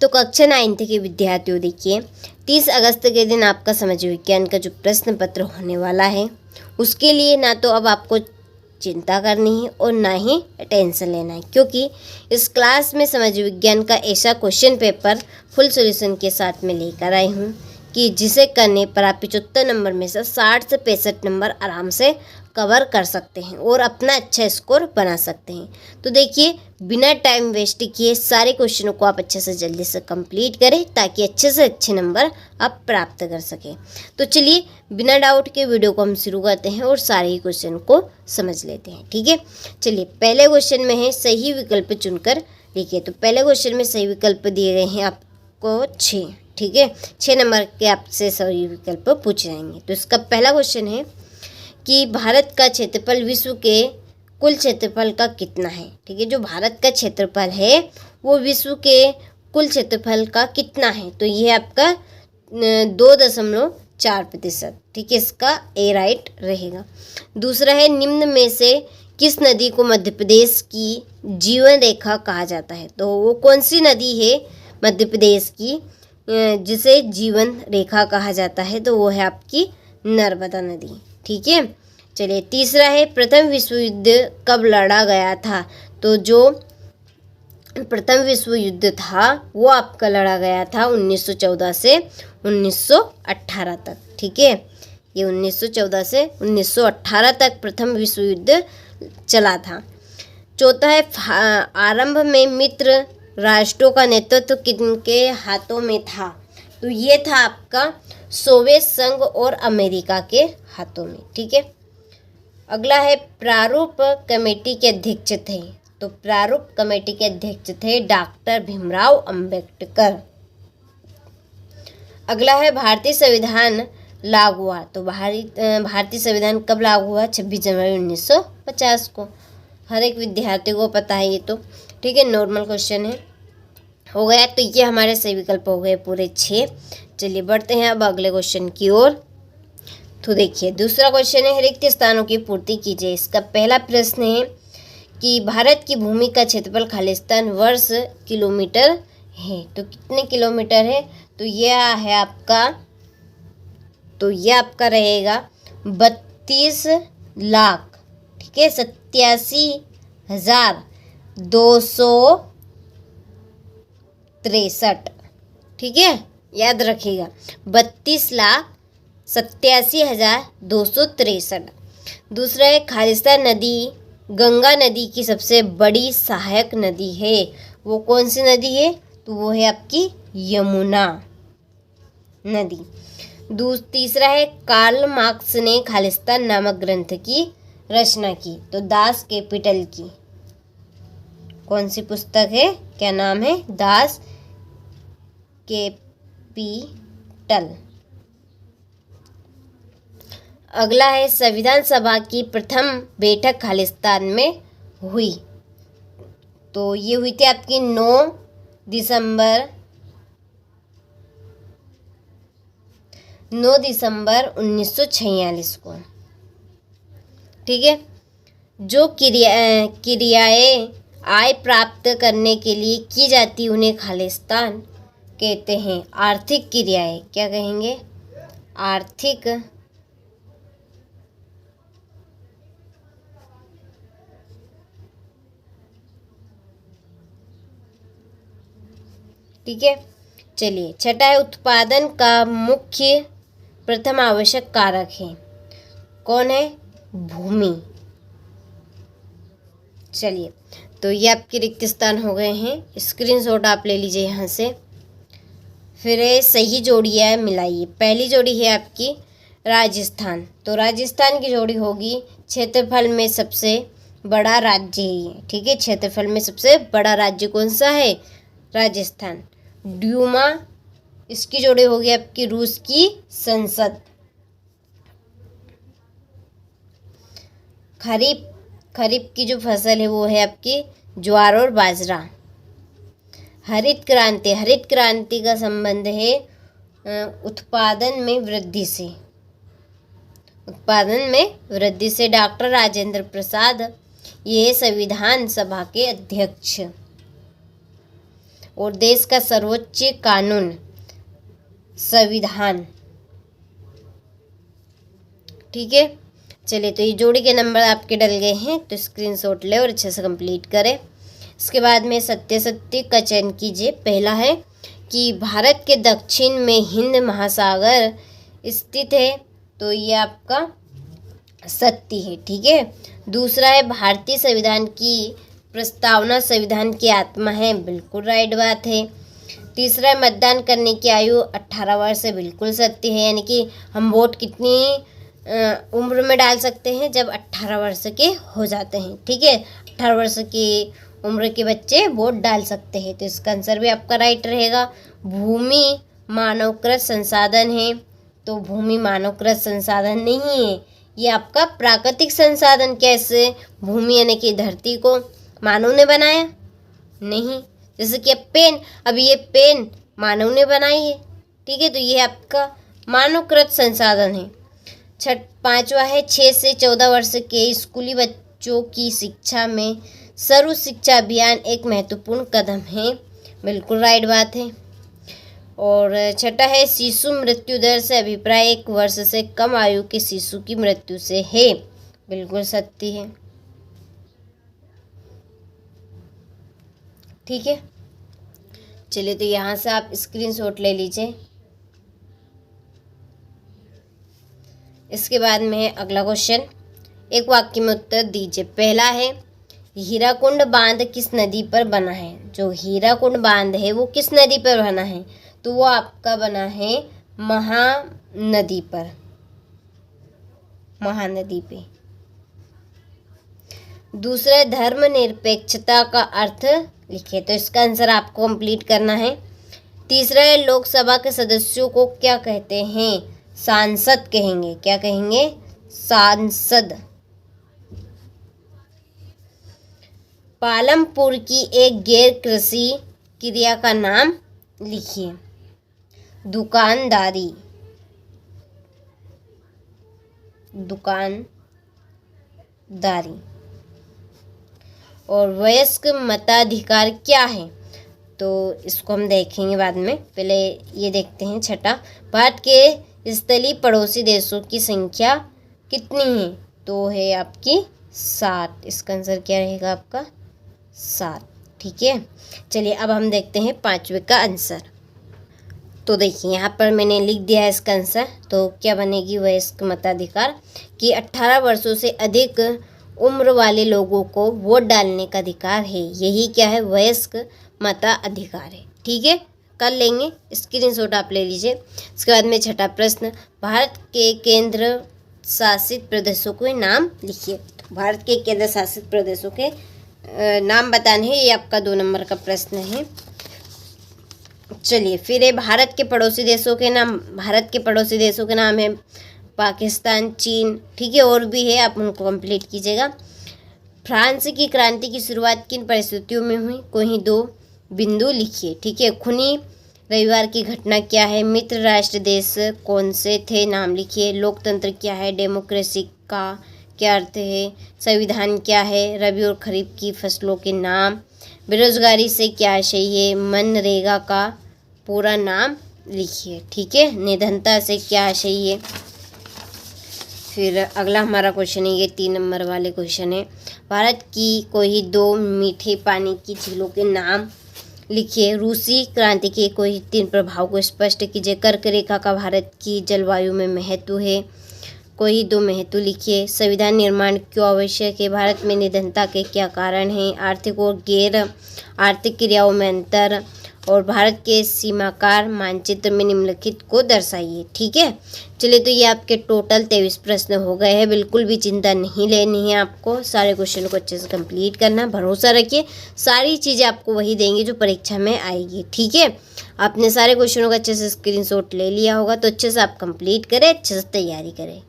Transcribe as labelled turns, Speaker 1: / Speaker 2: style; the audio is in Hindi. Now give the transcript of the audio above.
Speaker 1: तो कक्षा 9th के विद्यार्थियों, देखिए 30 अगस्त के दिन आपका समाज विज्ञान का जो प्रश्न पत्र होने वाला है उसके लिए ना तो अब आपको चिंता करनी है और ना ही टेंशन लेना है, क्योंकि इस क्लास में समाज विज्ञान का ऐसा क्वेश्चन पेपर फुल सॉल्यूशन के साथ में लेकर आई हूँ कि जिसे करने पर आप 75 नंबर में से 60 से 65 नंबर आराम से कवर कर सकते हैं और अपना अच्छा स्कोर बना सकते हैं। तो देखिए, बिना टाइम वेस्ट किए सारे क्वेश्चनों को आप अच्छे से जल्दी से कंप्लीट करें ताकि अच्छे से अच्छे नंबर आप प्राप्त कर सकें। तो चलिए, बिना डाउट के वीडियो को हम शुरू करते हैं और सारे ही क्वेश्चन को समझ लेते हैं। ठीक है, चलिए पहले क्वेश्चन में है सही विकल्प चुनकर लिखिए। तो पहले क्वेश्चन में सही विकल्प दिए गए हैं आपको 6। ठीक है, 6 नंबर के आपसे सही विकल्प पूछे जाएंगे। तो इसका पहला क्वेश्चन है कि भारत का क्षेत्रफल विश्व के कुल क्षेत्रफल का कितना है। ठीक है, जो भारत का क्षेत्रफल है वो विश्व के कुल क्षेत्रफल का कितना है, तो ये आपका 2.4%। ठीक है, इसका ए राइट रहेगा। दूसरा है निम्न में से किस नदी को मध्य प्रदेश की जीवन रेखा कहा जाता है। तो वो कौन सी नदी है मध्य प्रदेश की जिसे जीवन रेखा कहा जाता है, तो वो है आपकी नर्मदा नदी। ठीक है, चलिए तीसरा है प्रथम विश्व युद्ध कब लड़ा गया था। तो जो प्रथम विश्व युद्ध था वो आपका लड़ा गया था 1914 से 1918 तक। ठीक है, ये 1914 से 1918 तक प्रथम विश्व युद्ध चला था। चौथा है आरंभ में मित्र राष्ट्रों का नेतृत्व किनके हाथों में था। तो ये था आपका सोवियत संघ और अमेरिका के हाथों में। ठीक है, अगला है प्रारूप कमेटी के अध्यक्ष थे। तो प्रारूप कमेटी के अध्यक्ष थे डॉक्टर भीमराव अंबेडकर। अगला है भारतीय संविधान लागू हुआ। तो भारतीय संविधान कब लागू हुआ, 26 जनवरी 1950 को। हर एक विद्यार्थी को पता है ये तो। ठीक है, नॉर्मल क्वेश्चन है, हो गया। तो ये हमारे सही विकल्प हो गए पूरे 6। चलिए बढ़ते हैं अब अगले क्वेश्चन की ओर। तो देखिए दूसरा क्वेश्चन है रिक्त स्थानों की पूर्ति कीजिए। इसका पहला प्रश्न है कि भारत की भूमि का क्षेत्रफल खालिस्तान वर्ष किलोमीटर है। तो कितने किलोमीटर है, तो यह है आपका, तो यह आपका रहेगा 32 लाख। ठीक है, 87,263। ठीक है, याद रखिएगा 32,87,263। दूसरा है खालिस्तान नदी गंगा नदी की सबसे बड़ी सहायक नदी है। वो कौन सी नदी है, तो वो है आपकी यमुना नदी। तीसरा है कार्ल मार्क्स ने खालिस्तान नामक ग्रंथ की रचना की। तो दास कैपिटल की कौन सी पुस्तक है, क्या नाम है, दास कैपिटल। अगला है संविधान सभा की प्रथम बैठक खालिस्तान में हुई। तो ये हुई थी आपकी 9 दिसंबर 1946 को। ठीक है, जो क्रियाएं आय प्राप्त करने के लिए की जाती उन्हें खालिस्तान कहते हैं। आर्थिक क्रियाएं, क्या कहेंगे, आर्थिक ठीक है, चलिए छठा है उत्पादन का मुख्य प्रथम आवश्यक कारक है। कौन है, भूमि। चलिए, तो ये आपके रिक्त स्थान हो गए हैं, स्क्रीनशॉट आप ले लीजिए यहाँ से। फिर सही जोड़ियाँ मिलाइए। पहली जोड़ी है आपकी राजस्थान। तो राजस्थान की जोड़ी होगी क्षेत्रफल में सबसे बड़ा राज्य है। ठीक है, क्षेत्रफल में सबसे बड़ा राज्य कौन सा है, राजस्थान। ड्यूमा, इसकी जोड़ी होगी आपकी रूस की संसद। खरीफ की जो फसल है वो है आपकी ज्वार और बाजरा। हरित क्रांति का संबंध है उत्पादन में वृद्धि से। डॉक्टर राजेंद्र प्रसाद ये संविधान सभा के अध्यक्ष। और देश का सर्वोच्च कानून संविधान। ठीक है, चलिए तो ये जोड़ी के नंबर आपके डल गए हैं, तो स्क्रीनशॉट ले और अच्छे से कंप्लीट करें। इसके बाद में सत्य सत्य का चयन कीजिए। पहला है कि भारत के दक्षिण में हिंद महासागर स्थित है, तो ये आपका सत्य है। ठीक है, दूसरा है भारतीय संविधान की प्रस्तावना संविधान की आत्मा है, बिल्कुल राइट बात है। तीसरा है मतदान करने की आयु 18 वर्ष है, बिल्कुल सत्य है, यानी कि हम वोट कितनी उम्र में डाल सकते हैं, जब 18 वर्ष के हो जाते हैं। ठीक है, 18 वर्ष की उम्र के बच्चे वोट डाल सकते हैं, तो इसका आंसर भी आपका राइट रहेगा। भूमि मानवकृत संसाधन है, तो भूमि मानवकृत संसाधन नहीं है, ये आपका प्राकृतिक संसाधन। कैसे? भूमि यानी कि धरती को मानव ने बनाया नहीं, जैसे कि पेन, अब ये पेन मानव ने बनाई है। ठीक है, तो ये आपका मानवकृत संसाधन है। पांचवा है 6 से 14 वर्ष के स्कूली बच्चों की शिक्षा में सर्व शिक्षा अभियान एक महत्वपूर्ण कदम है, बिल्कुल राइट बात है। और छठा है शिशु मृत्यु दर से अभिप्राय 1 वर्ष से कम आयु के शिशु की मृत्यु से है, बिल्कुल सत्य है। ठीक है, चलिए तो यहाँ से आप स्क्रीनशॉट ले लीजिए। इसके बाद में अगला क्वेश्चन, एक वाक्य में उत्तर दीजिए। पहला है हीराकुंड बांध किस नदी पर बना है? जो हीराकुंड बांध है वो किस नदी पर बना है? तो वो आपका बना है महानदी पर, महानदी पे। दूसरा धर्मनिरपेक्षता का अर्थ लिखिए, तो इसका आंसर आपको कंप्लीट करना है। तीसरा है लोकसभा के सदस्यों को क्या कहते हैं? सांसद कहेंगे। क्या कहेंगे? सांसद। पालमपुर की एक गैर कृषि क्रिया का नाम लिखिए। दुकानदारी, दुकानदारी। और वयस्क मताधिकार क्या है? तो इसको हम देखेंगे बाद में, पहले ये देखते हैं। छठा, भारत के स्थलीय पड़ोसी देशों की संख्या कितनी है? तो है आपकी 7। इसका आंसर क्या रहेगा आपका? 7। ठीक है, चलिए अब हम देखते हैं 5वें का आंसर। तो देखिए यहाँ पर मैंने लिख दिया है इसका आंसर, तो क्या बनेगी? वयस्क मताधिकार कि 18 वर्षों से अधिक उम्र वाले लोगों को वोट डालने का अधिकार है, यही क्या है? वयस्क मताधिकार है। ठीक है, कर लेंगे, स्क्रीनशॉट आप ले लीजिए। इसके बाद में छठा प्रश्न, भारत के केंद्र शासित प्रदेशों के नाम लिखिए। भारत के केंद्र शासित प्रदेशों के नाम बताने हैं, ये आपका 2 नंबर का प्रश्न है। चलिए फिर है भारत के पड़ोसी देशों के नाम। भारत के पड़ोसी देशों के नाम है पाकिस्तान, चीन। ठीक है, और भी है, आप उनको कंप्लीट कीजिएगा। फ्रांस की क्रांति की शुरुआत किन परिस्थितियों में हुई? कोई 2 बिंदु लिखिए। ठीक है, खूनी रविवार की घटना क्या है? मित्र राष्ट्र देश कौन से थे? नाम लिखिए। लोकतंत्र क्या है? डेमोक्रेसी का क्या अर्थ है? संविधान क्या है? रबी और खरीफ की फसलों के नाम। बेरोजगारी से क्या आशय है? मनरेगा का पूरा नाम लिखिए। ठीक है, निधनता से क्या आशय है? फिर अगला हमारा क्वेश्चन है, ये 3 नंबर वाले क्वेश्चन है। भारत की कोई 2 मीठे पानी की झीलों के नाम लिखिए। रूसी क्रांति के कोई 3 प्रभाव को स्पष्ट कीजिए। कर्क रेखा का भारत की जलवायु में महत्व है, कोई 2 महत्व लिखिए। संविधान निर्माण क्यों आवश्यक है? भारत में निधनता के क्या कारण हैं? आर्थिक और गैर आर्थिक क्रियाओं में अंतर, और भारत के सीमाकार मानचित्र में निम्नलिखित को दर्शाइए। ठीक है, चलिए तो ये आपके टोटल 23 प्रश्न हो गए हैं। बिल्कुल भी चिंता नहीं लेनी है आपको, सारे क्वेश्चन को अच्छे से कंप्लीट करना, भरोसा रखिए सारी चीज़ें आपको वही देंगे जो परीक्षा में आएगी। ठीक है, आपने सारे क्वेश्चनों का अच्छे से स्क्रीनशॉट ले लिया होगा, तो अच्छे से आप कंप्लीट करें, अच्छे से तैयारी करें।